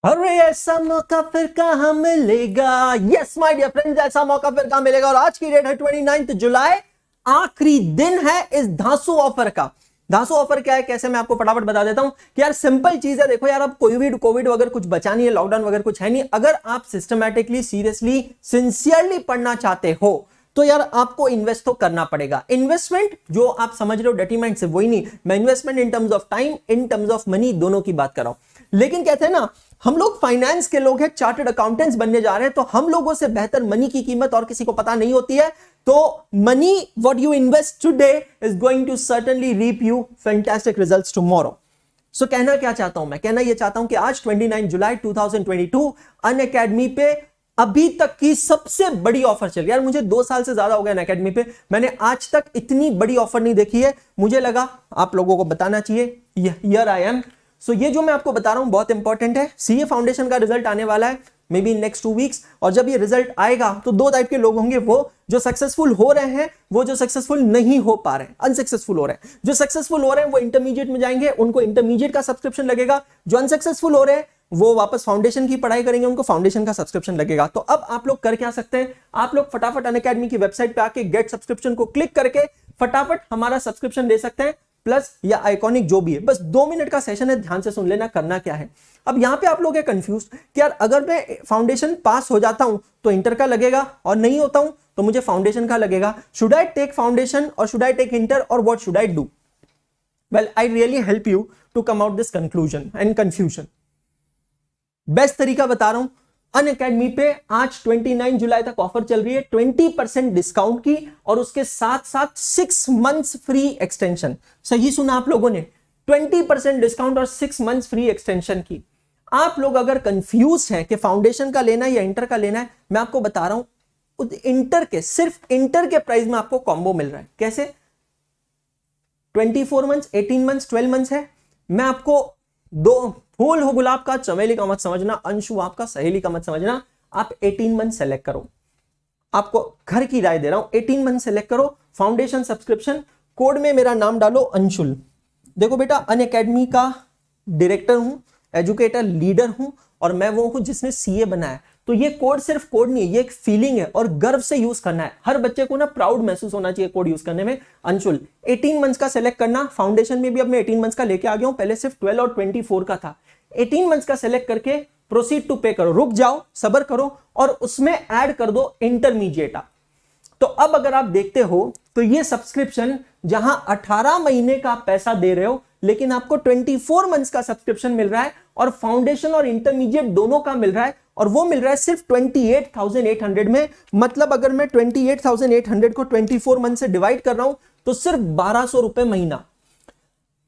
अरे ऐसा मौका फिर कहां मिलेगा। यस माय डियर फ्रेंड्स, ऐसा मौका फिर कहां मिलेगा। और आज की डेट है 29 जुलाई, आखिरी दिन है इस धांसू ऑफर का। धांसू ऑफर क्या है, कैसे, मैं आपको फटाफट बता देता हूं कि यार सिंपल चीज है। देखो यार, अब कोविड वगैरह कुछ बचा नहीं है, लॉकडाउन वगैरह कुछ है नहीं। अगर आप सिस्टमैटिकली, सीरियसली, सिंसियरली पढ़ना चाहते हो तो यार आपको इन्वेस्ट तो करना पड़ेगा। इन्वेस्टमेंट जो आप समझ रहे हो डेट्रीमेंट से, वही नहीं। मैं investment in terms of time, in terms of money, दोनों की बात कर रहा हूं। लेकिन कहते हैं ना, हम लोग फाइनेंस के लोग हैं, चार्टर्ड अकाउंटेंट्स बनने जा रहे हैं, तो हम लोगों से बेहतर मनी की कीमत और किसी को पता नहीं होती है। तो money what you invest today is going to certainly reap you fantastic results tomorrow. So कहना क्या चाहता हूं मैं, कहना यह चाहता हूं कि आज 29 जुलाई 2022 अनअकैडमी पे अभी तक की सबसे बड़ी ऑफर चल रही है। यार मुझे 2 साल से ज्यादा हो गया अनअकैडमी पे, मैंने आज तक इतनी बड़ी ऑफर नहीं देखी है। मुझे लगा आप लोगों को बताना चाहिए, हियर आई एम। सो ये जो मैं आपको बता रहा हूं बहुत इंपॉर्टेंट है। सीए फाउंडेशन का रिजल्ट आने वाला है मे बी नेक्स्ट 2 वीक्स। और जब ये रिजल्ट आएगा तो 2 टाइप के लोग होंगे, वो जो सक्सेसफुल हो रहे हैं, वो जो सक्सेसफुल नहीं हो पा रहे हैं, अनसक्सेसफुल हो रहे हैं। जो सक्सेसफुल हो रहे हैं वो इंटरमीडिएट में जाएंगे, उनको इंटरमीडिएट का सब्सक्रिप्शन लगेगा। जो अनसक्सेसफुल हो रहे हैं वो वापस फाउंडेशन की पढ़ाई करेंगे, उनको फाउंडेशन का सब्सक्रिप्शन लगेगा। तो अब आप लोग कर क्या सकते हैं, आप लोग फटाफट अनअकैडमी की वेबसाइट पे आके गेट सब्सक्रिप्शन को क्लिक करके फटाफट हमारा सब्सक्रिप्शन ले सकते हैं, प्लस या आइकॉनिक जो भी है। बस 2 मिनट का सेशन है, ध्यान से सुन लेना करना क्या है। अब यहां पे आप लोग हैं कंफ्यूज कि यार अगर मैं फाउंडेशन पास हो जाता हूं तो इंटर का लगेगा, और नहीं होता हूं तो मुझे फाउंडेशन का लगेगा। शुड आई टेक फाउंडेशन और शुड आई टेक इंटर, और what should I do? Well, I really help you to come out this conclusion and confusion. Best तरीका बता रहा हूं, अनअकैडमी पे आज 29 जुलाई तक ऑफर चल रही है 20% डिस्काउंट की, और उसके साथ साथ 6 मंथ्स फ्री एक्सटेंशन। सही सुना आप लोगों ने, 20% डिस्काउंट और 6 मंथ्स फ्री एक्सटेंशन की। आप लोग अगर कंफ्यूज हैं कि फाउंडेशन का लेना है या इंटर का लेना है, मैं आपको बता रहा हूं, इंटर के, सिर्फ इंटर के प्राइस में आपको कॉम्बो मिल रहा है। कैसे? 24 मंथ्स, 18 मंथ्स, 12 मंथ्स है। मैं आपको दो, फूल हो गुलाब का, चमेली का मत समझना, अंशु आपका, सहेली का मत समझना। आप 18 मंथ सेलेक्ट करो, आपको घर की राय दे रहा हूं। 18 मंथ सेलेक्ट करो, फाउंडेशन सब्सक्रिप्शन, कोड में मेरा नाम डालो अंशुल। देखो बेटा, अनअकैडमी का डायरेक्टर हूं, एजुकेटर, लीडर हूं, और मैं वो हूं जिसने सीए बनाया। तो ये कोड सिर्फ कोड नहीं है, ये एक फीलिंग है, और गर्व से यूज करना है। हर बच्चे को ना प्राउड महसूस होना चाहिए कोड यूज करने में। अंशुल 18 मंथ्स का सेलेक्ट करना। फाउंडेशन में भी अब मैं 18 मंथ्स का लेके आ गया हूं, पहले सिर्फ 12 और 24 का था। 18 मंथ्स का सेलेक्ट करके प्रोसीड टू पे करो, रुक जाओ, सबर करो, और उसमें ऐड कर दो इंटरमीडिएट। तो अब अगर आप देखते हो तो ये सब्सक्रिप्शन, जहां 18 महीने का पैसा दे रहे हो, लेकिन आपको 24 मंथ्स का सब्सक्रिप्शन मिल रहा है, और फाउंडेशन और इंटरमीडिएट दोनों का मिल रहा है, और वो मिल रहा है सिर्फ 28,800 में। मतलब अगर मैं 28,800 को 24 मंथ से डिवाइड कर रहा हूं तो सिर्फ 1200 रुपए महीना।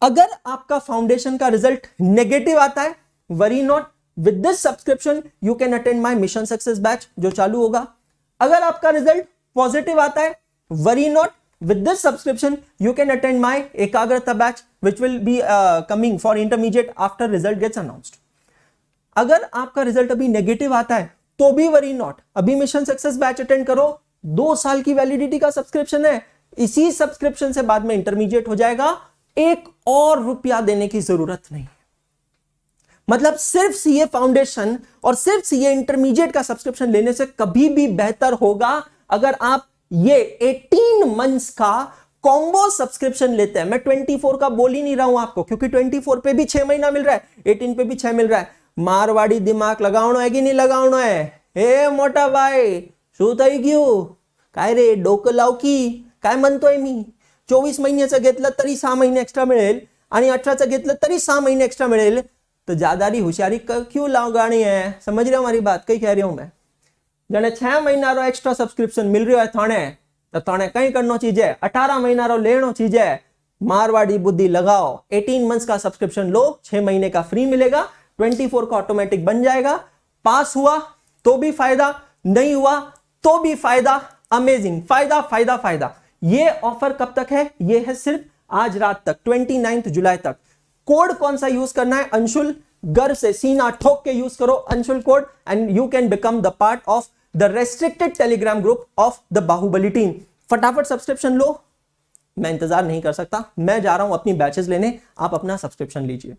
अगर आपका फाउंडेशन का रिजल्ट नेगेटिव आता है, worry not, with this subscription you can attend my mission success batch जो चालू होगा। अगर आपका रिजल्ट पॉजिटिव आता है, worry not, with this subscription you can attend my ekagrata batch which will be coming for intermediate after result gets announced. अगर आपका result अभी नेगेटिव आता है तो भी वरी नॉट, अभी मिशन सक्सेस बैच अटेंड करो। 2 साल की वैलिडिटी का सब्सक्रिप्शन है, इसी सब्सक्रिप्शन से बाद में इंटरमीडिएट हो जाएगा, 1 और रुपया देने की जरूरत नहीं। मतलब सिर्फ सीए फाउंडेशन और सिर्फ सीए इंटरमीडिएट का सब्सक्रिप्शन लेने से कभी भी बेहतर होगा अगर आप ये 18 मंथ्स का कॉम्बो सब्सक्रिप्शन लेते हैं। मैं 24 का बोल ही नहीं रहा हूं आपको, क्योंकि 24 पे भी 6 महीना मिल रहा है, 18 पे भी 6 मिल रहा है। मारवाड़ी दिमाग लगावनो है कि नहीं लगावनो है? हे मोटा भाई, शू थई गયું काय रे, डोकं लाव की काय म्हणतोय मी? 24 महिन्याचं घेतलं तरी 6 महिने एक्स्ट्रा मिळेल, आणि 18चं घेतलं तरी 6 महीने एक्स्ट्रा मिळेल। तो ज्यादारी होशियारी क्यों लगानी है? समझ रहे हो हमारी बात? कई कह रही हूं मैं, जने 6 महीना रो एक्स्ट्रा सब्सक्रिप्शन मिल रही है थाने, तो थाने कहीं करनो चीजे 18 महीना रो लेनो चीजे। मारवाड़ी बुद्धि लगाओ, 18 मंथ्स का सब्सक्रिप्शन लो, 6 महीने का फ्री मिलेगा, 24 का ऑटोमेटिक बन जाएगा। पास हुआ तो भी फायदा, नहीं हुआ तो भी फायदा। अमेजिंग, फायदा फायदा फायदा। ये ऑफर कब तक है? ये है सिर्फ आज रात तक, 29 जुलाई तक। कोड कौन सा यूज करना है? अंशुल, गर्व से सीना ठोक के यूज करो Anshul code, and you can become the part of the restricted Telegram group of the Baahubali team. फटाफट सब्सक्रिप्शन लो, मैं इंतजार नहीं कर सकता, मैं जा रहा हूं अपनी बैचेस लेने, आप अपना सब्सक्रिप्शन लीजिए।